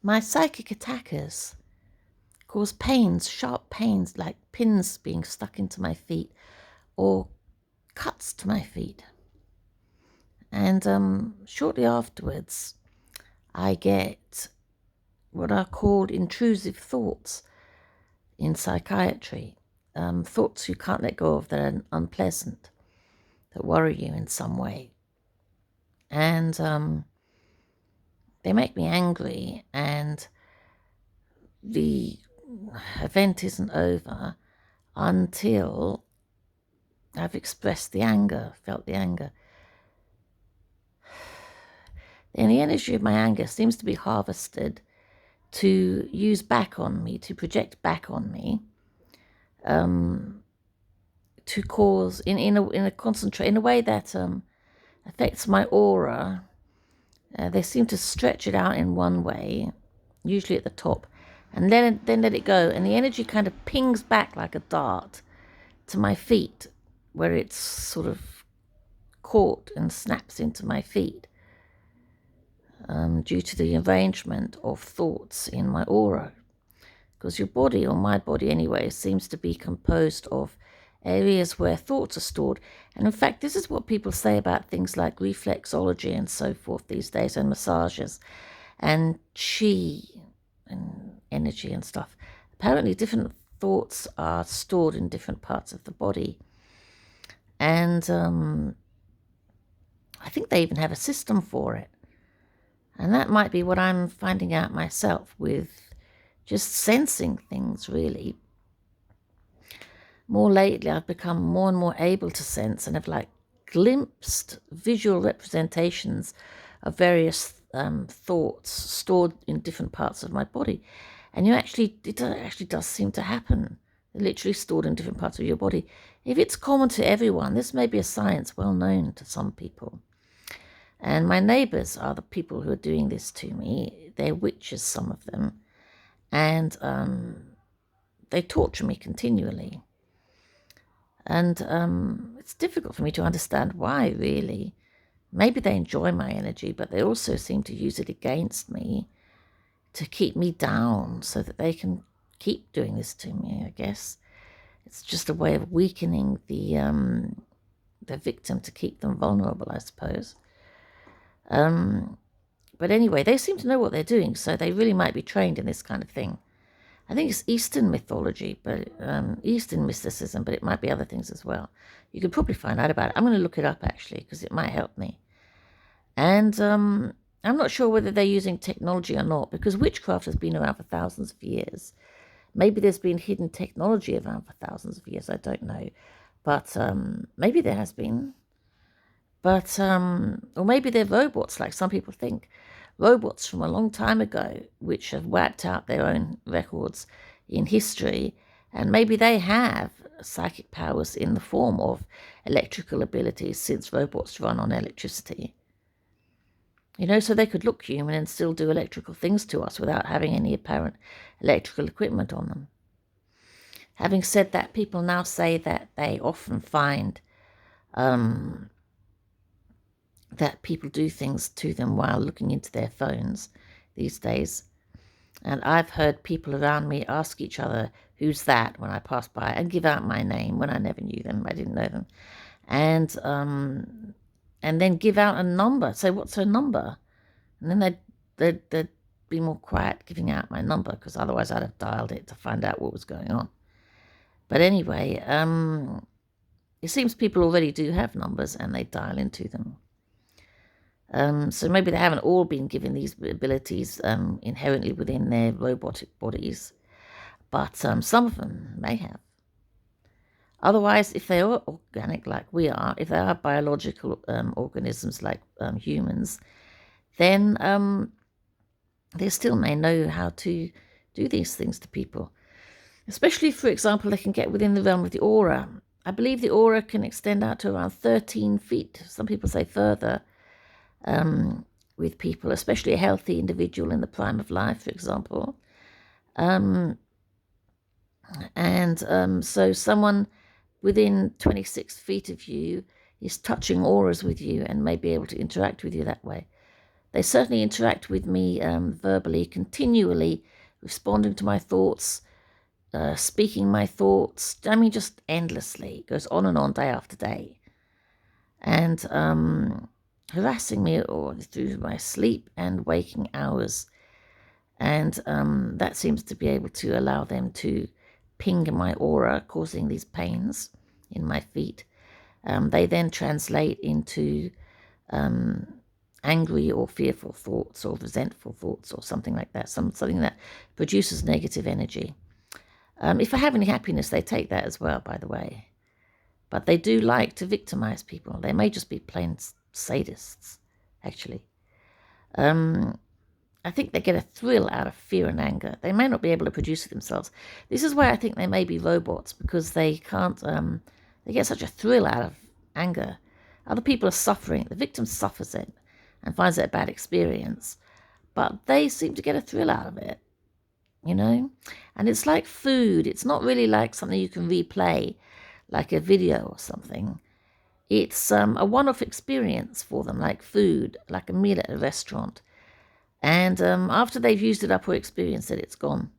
My psychic attackers cause pains, sharp pains, like pins being stuck into my feet or cuts to my feet. And shortly afterwards, I get what are called intrusive thoughts in psychiatry. Thoughts you can't let go of that are unpleasant, that worry you in some way. And they make me angry, and the event isn't over until I've expressed the anger, felt the anger. Then the energy of my anger seems to be harvested to use back on me, to project back on me, to cause in a way that affects my aura. They seem to stretch it out in one way, usually at the top, and then let it go, and the energy kind of pings back like a dart to my feet, where it's sort of caught and snaps into my feet, due to the arrangement of thoughts in my aura. Because your body, or my body anyway, seems to be composed of areas where thoughts are stored. And in fact, this is what people say about things like reflexology and so forth these days, and massages and chi and energy and stuff. Apparently different thoughts are stored in different parts of the body. And I think they even have a system for it. And that might be what I'm finding out myself with just sensing things, really. More lately, I've become more and more able to sense and have glimpsed visual representations of various thoughts stored in different parts of my body. And it actually does seem to happen. They're literally stored in different parts of your body. If it's common to everyone, this may be a science well known to some people. And my neighbours are the people who are doing this to me. They're witches, some of them. And they torture me continually. And it's difficult for me to understand why, really. Maybe they enjoy my energy, but they also seem to use it against me to keep me down so that they can keep doing this to me, I guess. It's just a way of weakening the victim to keep them vulnerable, I suppose. But anyway, they seem to know what they're doing, so they really might be trained in this kind of thing. I think it's Eastern mythology, but Eastern mysticism, but it might be other things as well. You could probably find out about it. I'm going to look it up, actually, because it might help me. And I'm not sure whether they're using technology or not, because witchcraft has been around for thousands of years. Maybe there's been hidden technology around for thousands of years, I don't know. But maybe there has been. But, or maybe they're robots, like some people think. Robots from a long time ago, which have wiped out their own records in history, and maybe they have psychic powers in the form of electrical abilities, since robots run on electricity. So they could look human and still do electrical things to us without having any apparent electrical equipment on them. Having said that, people now say that they often find that people do things to them while looking into their phones these days. And I've heard people around me ask each other, "Who's that?" when I pass by, and give out my name when I never knew them, I didn't know them. And then give out a number, say, "What's her number?" And then they'd be more quiet giving out my number, because otherwise I'd have dialed it to find out what was going on. But anyway, it seems people already do have numbers and they dial into them. So maybe they haven't all been given these abilities inherently within their robotic bodies, but some of them may have. Otherwise, if they are organic like we are, if they are biological organisms like humans, then they still may know how to do these things to people. Especially, for example, they can get within the realm of the aura. I believe the aura can extend out to around 13 feet. Some people say further. With people, especially a healthy individual in the prime of life, for example. So someone within 26 feet of you is touching auras with you and may be able to interact with you that way. They certainly interact with me verbally, continually responding to my thoughts, speaking my thoughts. I mean, just endlessly. It goes on and on, day after day. And harassing me all through my sleep and waking hours. And that seems to be able to allow them to ping my aura, causing these pains in my feet. They then translate into angry or fearful thoughts or resentful thoughts or something like that, something that produces negative energy. If I have any happiness, they take that as well, by the way. But they do like to victimize people. They may just be plain sadists, actually. I think they get a thrill out of fear and anger. They may not be able to produce it themselves. This is why I think they may be robots, because they can't, they get such a thrill out of anger. Other people are suffering. The victim suffers it and finds it a bad experience. But they seem to get a thrill out of it, you know? And it's like food. It's not really like something you can replay, like a video or something. It's a one-off experience for them, like food, like a meal at a restaurant. And after they've used it up or experienced it, it's gone.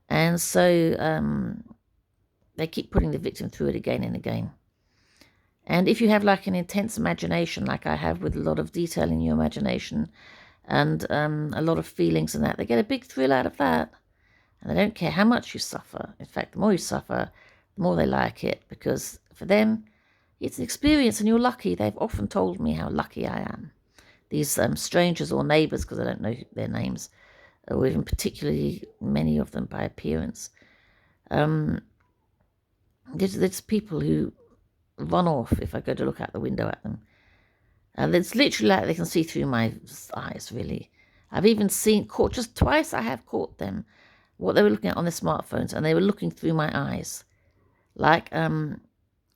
And so they keep putting the victim through it again and again. And if you have like an intense imagination, like I have, with a lot of detail in your imagination and a lot of feelings and that, they get a big thrill out of that. And they don't care how much you suffer. In fact, the more you suffer, the more they like it, because for them, it's an experience and you're lucky. They've often told me how lucky I am. These strangers or neighbours, because I don't know their names, or even particularly many of them by appearance. There's people who run off if I go to look out the window at them. And it's literally like they can see through my eyes, really. I've even caught, just twice I have caught them, what they were looking at on their smartphones, and they were looking through my eyes. Like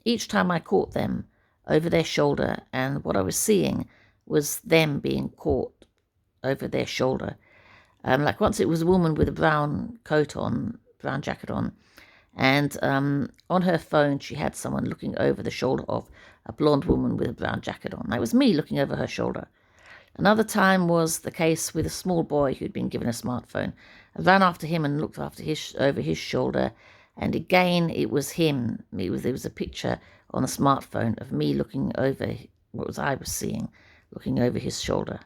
each time I caught them over their shoulder, and what I was seeing was them being caught over their shoulder. Like once it was a woman with a brown coat on, brown jacket on, and on her phone she had someone looking over the shoulder of a blonde woman with a brown jacket on. That was me looking over her shoulder. Another time was the case with a small boy who'd been given a smartphone. I ran after him and looked over his shoulder, and again it was him. There was a picture on the smartphone of me looking over what I was seeing, looking over his shoulder.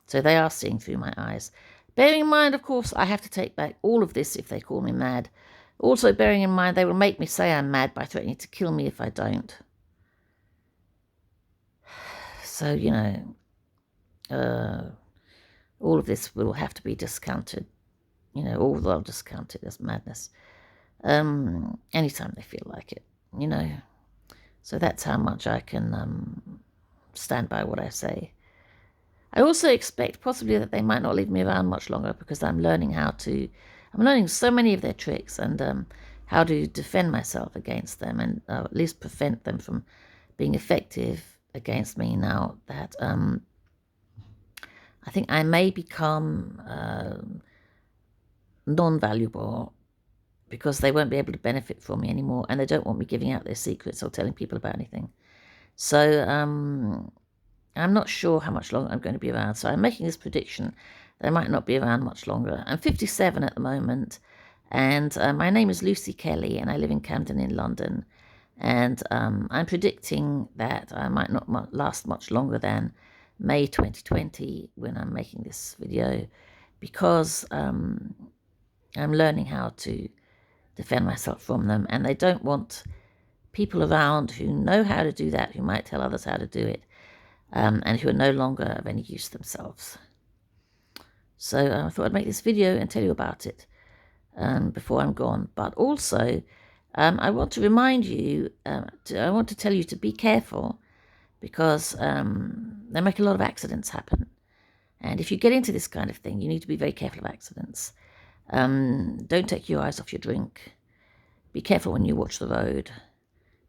So they are seeing through my eyes. Bearing in mind, of course, I have to take back all of this if they call me mad. Also bearing in mind they will make me say I'm mad by threatening to kill me if I don't. So, you know, all of this will have to be discounted. You know, all they'll discount it as madness. Anytime they feel like it, you know. So that's how much I can stand by what I say. I also expect possibly that they might not leave me around much longer, because I'm learning so many of their tricks and how to defend myself against them, and at least prevent them from being effective against me now that I think I may become non-valuable, because they won't be able to benefit from me anymore, and they don't want me giving out their secrets or telling people about anything. So I'm not sure how much longer I'm going to be around, so I'm making this prediction that I might not be around much longer. I'm 57 at the moment, and my name is Lucy Kelly, and I live in Camden in London. And I'm predicting that I might not last much longer than May 2020 when I'm making this video, because I'm learning how to defend myself from them, and they don't want people around who know how to do that, who might tell others how to do it, and who are no longer of any use themselves. So I thought I'd make this video and tell you about it before I'm gone. But also, I want to remind you, I want to tell you to be careful, because they make a lot of accidents happen. And if you get into this kind of thing, you need to be very careful of accidents. Don't take your eyes off your drink. Be careful when you watch the road.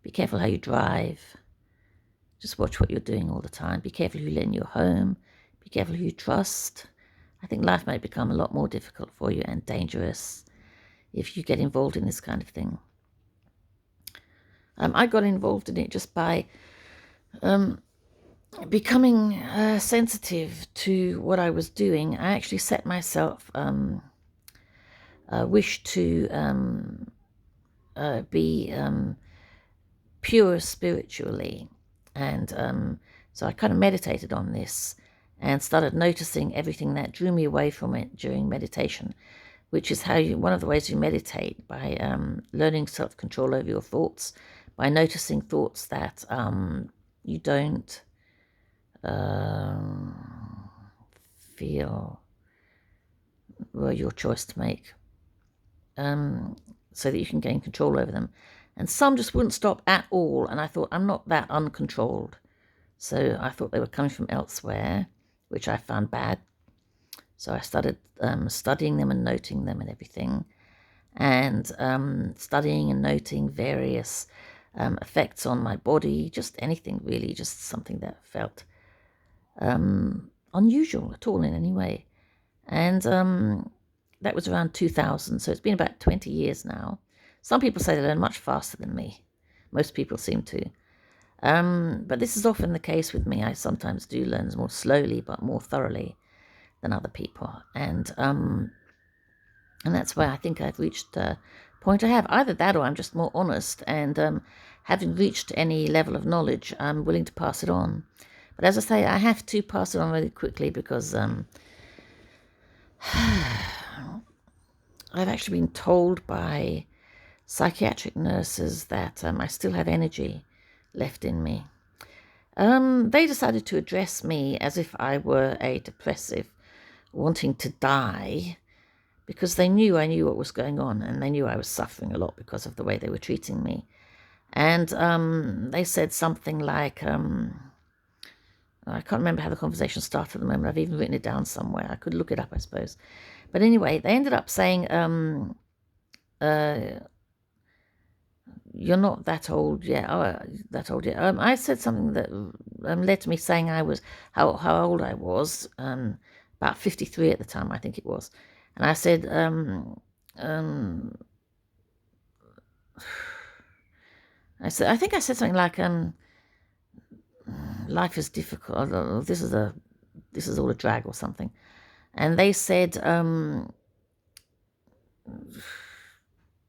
Be careful how you drive. Just watch what you're doing all the time. Be careful who you let in your home. Be careful who you trust. I think life might become a lot more difficult for you and dangerous if you get involved in this kind of thing. I got involved in it just by becoming sensitive to what I was doing, I actually set myself a wish to be pure spiritually. And so I kind of meditated on this and started noticing everything that drew me away from it during meditation, which is one of the ways you meditate, by learning self-control over your thoughts, by noticing thoughts that you don't feel were your choice to make, so that you can gain control over them. And some just wouldn't stop at all, and I thought, I'm not that uncontrolled. So I thought they were coming from elsewhere, which I found bad. So I started studying them and noting them and everything, and studying and noting various effects on my body, just anything really, just something that felt unusual at all in any way. And that was around 2000, so it's been about 20 years now. Some people say they learn much faster than me. Most people seem to. But this is often the case with me. I sometimes do learn more slowly, but more thoroughly than other people. And that's why I think I've reached a point I have. Either that, or I'm just more honest, and having reached any level of knowledge, I'm willing to pass it on. But as I say, I have to pass it on really quickly, because I've actually been told by psychiatric nurses that I still have energy left in me. They decided to address me as if I were a depressive wanting to die, because they knew I knew what was going on, and they knew I was suffering a lot because of the way they were treating me. And they said something like, I can't remember how the conversation started at the moment. I've even written it down somewhere. I could look it up, I suppose. But anyway, they ended up saying, you're not that old yet. That old yet. I said something that led to me saying I was how old I was. About 53 at the time, I think it was. And I said, I think I said something like, life is difficult. This is all a drag or something. And they said,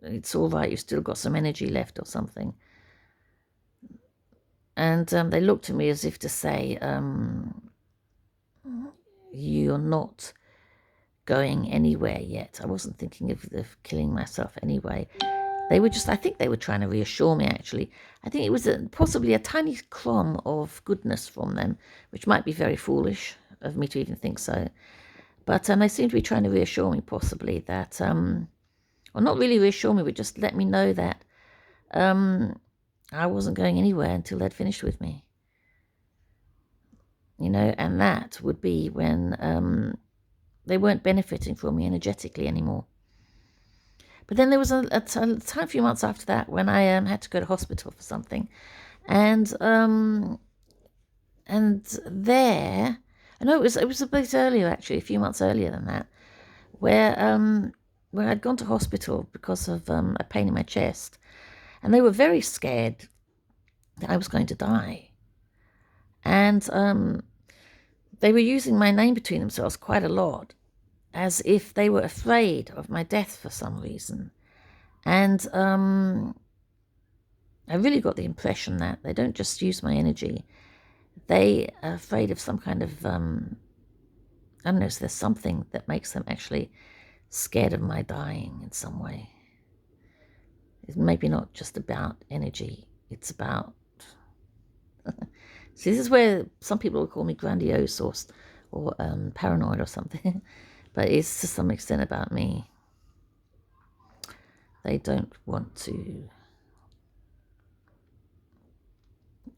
it's all right, you've still got some energy left or something. And they looked at me as if to say, you're not going anywhere yet. I wasn't thinking of killing myself anyway. They were just, I think they were trying to reassure me, actually. I think it was possibly a tiny crumb of goodness from them, which might be very foolish of me to even think so. But they seemed to be trying to reassure me, possibly, that, or not really reassure me, but just let me know that I wasn't going anywhere until they'd finished with me. And that would be when they weren't benefiting from me energetically anymore. But then there was a few months after that, when I had to go to hospital for something, and there, I know it was a bit earlier, actually, a few months earlier than that, where I'd gone to hospital because of a pain in my chest, and they were very scared that I was going to die, and they were using my name between themselves quite a lot, as if they were afraid of my death for some reason. And I really got the impression that they don't just use my energy. They are afraid of some kind of, I don't know, so there's something that makes them actually scared of my dying in some way. It's maybe not just about energy. It's about... See, this is where some people will call me grandiose or paranoid or something. But it's to some extent about me. They don't want to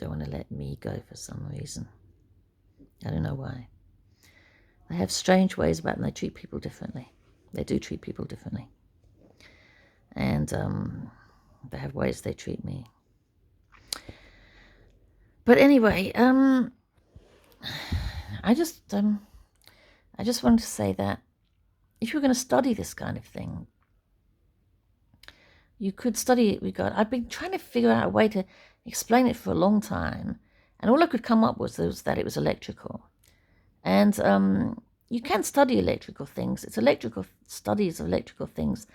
let me go for some reason. I don't know why. They have strange ways about them. They treat people differently. They do treat people differently. And they have ways they treat me. But anyway, I just wanted to say that if you're going to study this kind of thing, you could study it I've been trying to figure out a way to explain it for a long time, And all I could come up with was that it was electrical. And you can study electrical things. It's electrical studies of electrical things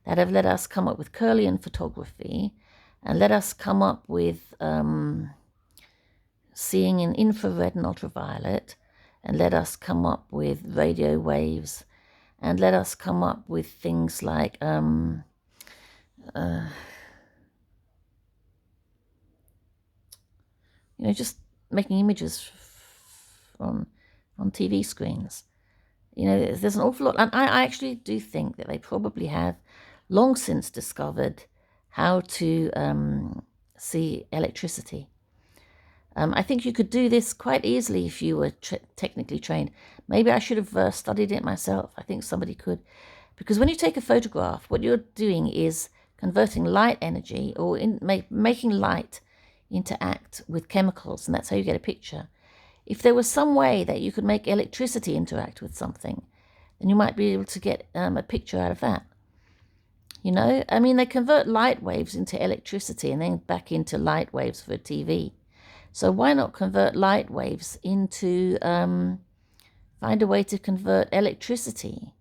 that have let us come up with Kirlian photography and let us come up with seeing in infrared and ultraviolet, and let us come up with radio waves, and let us come up with things like just making images on TV screens. There's an awful lot, and I actually do think that they probably have long since discovered how to see electricity. I think you could do this quite easily if you were technically trained. Maybe I should have studied it myself. I think somebody could. Because when you take a photograph, what you're doing is converting light energy or making light interact with chemicals, and that's how you get a picture. If there was some way that you could make electricity interact with something, then you might be able to get a picture out of that. They convert light waves into electricity and then back into light waves for a TV. So why not convert light waves into, find a way to convert electricity?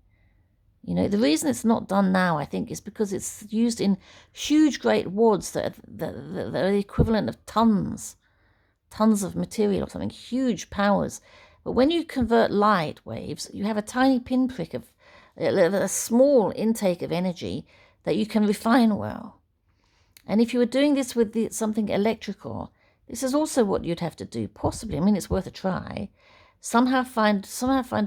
The reason it's not done now, I think, is because it's used in huge, great wads that are the equivalent of tons of material or something, huge powers. But when you convert light waves, you have a tiny pinprick of a small intake of energy that you can refine well. And if you were doing this with something electrical, this is also what you'd have to do, possibly. It's worth a try. Somehow find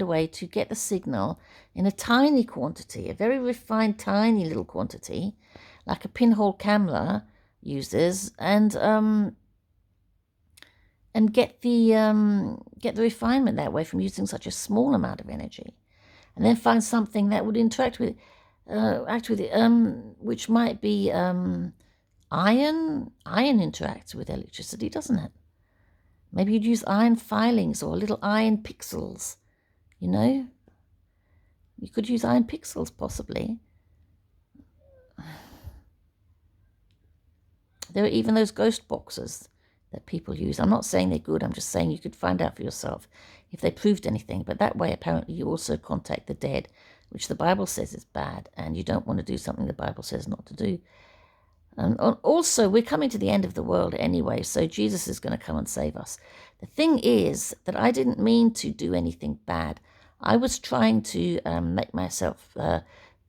a way to get the signal in a tiny quantity, a very refined, tiny little quantity, like a pinhole camera uses, and get the refinement that way from using such a small amount of energy, and then find something that would act with it, which might be iron. Iron interacts with electricity, doesn't it? Maybe you'd use iron filings or little iron pixels. You could use iron pixels, possibly. There are even those ghost boxes that people use. I'm not saying they're good. I'm just saying you could find out for yourself if they proved anything. But that way, apparently, you also contact the dead, which the Bible says is bad, and you don't want to do something the Bible says not to do. Also, we're coming to the end of the world anyway, so Jesus is going to come and save us. The thing is that I didn't mean to do anything bad. I was trying to make myself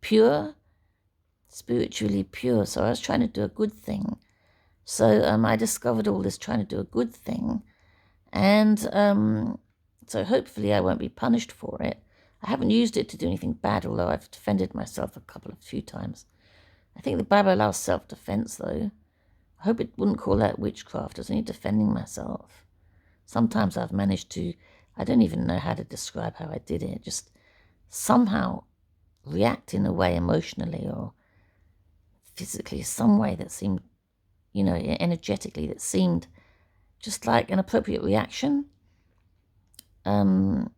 pure, spiritually pure, so I was trying to do a good thing. So I discovered all this trying to do a good thing, and so hopefully I won't be punished for it. I haven't used it to do anything bad, although I've defended myself a few times. I think the Bible allows self-defense, though. I hope it wouldn't call that witchcraft. I was only defending myself. Sometimes I've managed to, I don't even know how to describe how I did it, just somehow react in a way emotionally or physically, some way that seemed, energetically, that seemed just like an appropriate reaction. And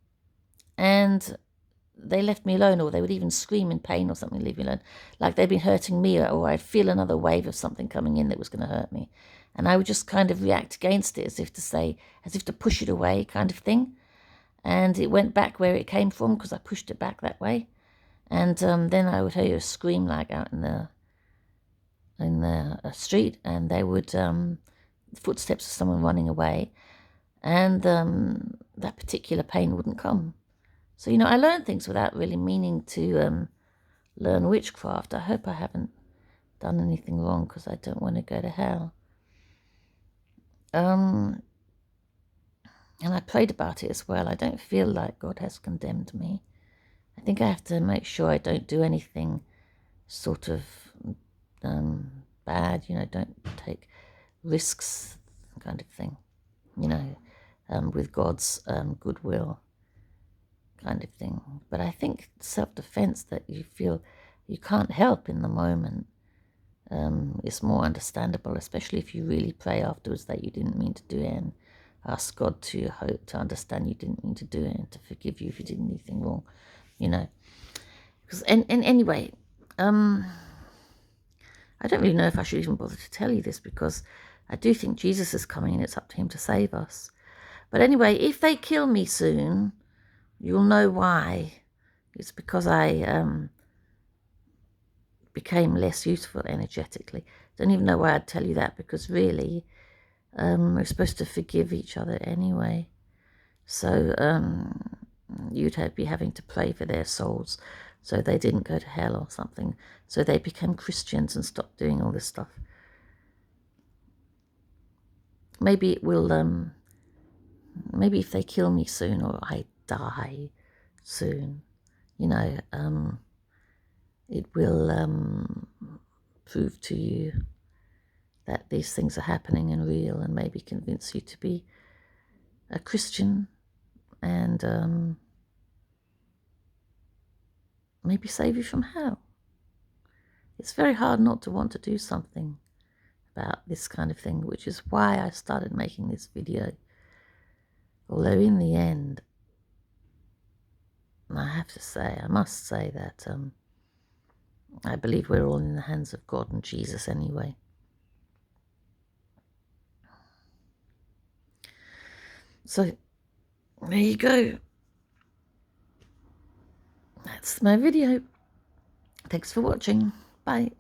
they left me alone, or they would even scream in pain or something, leave me alone, like they'd been hurting me, or I'd feel another wave of something coming in that was going to hurt me. And I would just kind of react against it as if to push it away kind of thing. And it went back where it came from because I pushed it back that way. And then I would hear a scream like out in the street, and they would, footsteps of someone running away, and that particular pain wouldn't come. So, I learned things without really meaning to learn witchcraft. I hope I haven't done anything wrong because I don't want to go to hell. And I prayed about it as well. I don't feel like God has condemned me. I think I have to make sure I don't do anything sort of bad, don't take risks kind of thing, with God's goodwill kind of thing. But I think self-defense, that you feel you can't help in the moment, is more understandable, especially if you really pray afterwards that you didn't mean to do it and ask God to understand you didn't mean to do it and to forgive you if you did anything wrong, Because, and anyway, I don't really know if I should even bother to tell you this, because I do think Jesus is coming and it's up to him to save us. But anyway, if they kill me soon, you'll know why. It's because I became less useful energetically. Don't even know why I'd tell you that, because really, we're supposed to forgive each other anyway. So you'd be having to pray for their souls so they didn't go to hell or something. So they became Christians and stopped doing all this stuff. Maybe it will, maybe if they kill me soon or I die soon, you know, it will prove to you that these things are happening and real, and maybe convince you to be a Christian, and maybe save you from hell. It's very hard not to want to do something about this kind of thing, which is why I started making this video. Although in the end, I must say that I believe we're all in the hands of God and Jesus anyway. So there you go. That's my video. Thanks for watching. Bye.